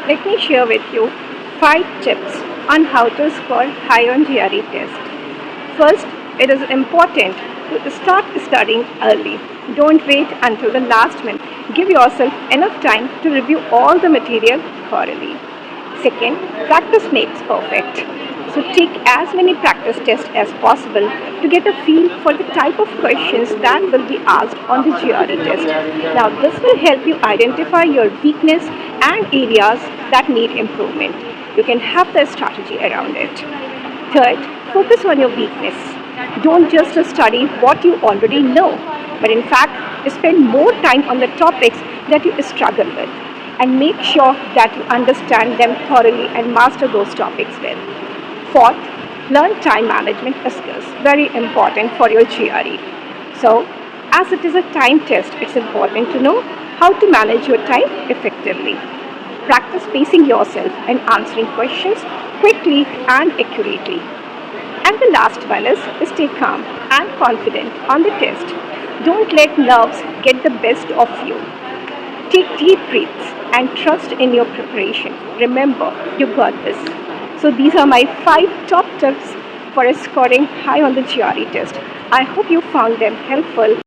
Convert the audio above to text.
Let me share with you 5 tips on how to score high on GRE test. First, it is important to start studying early. Don't wait until the last minute. Give yourself enough time to review all the material thoroughly. Second, practice makes perfect. So take as many practice tests as possible to get a feel for the type of questions that will be asked on the GRE test. Now this will help you identify your weakness and areas that need improvement. You can have the strategy around it. Third, focus on your weakness. Don't just study what you already know, but in fact spend more time on the topics that you struggle with and make sure that you understand them thoroughly and master those topics well. Fourth, learn time management skills, very important for your GRE. So, as it is a time test, it's important to know how to manage your time effectively. Practice pacing yourself and answering questions quickly and accurately. And the last one is stay calm and confident on the test. Don't let nerves get the best of you. Take deep breaths and trust in your preparation. Remember, you got this. So these are my 5 top tips for scoring high on the GRE test. I hope you found them helpful.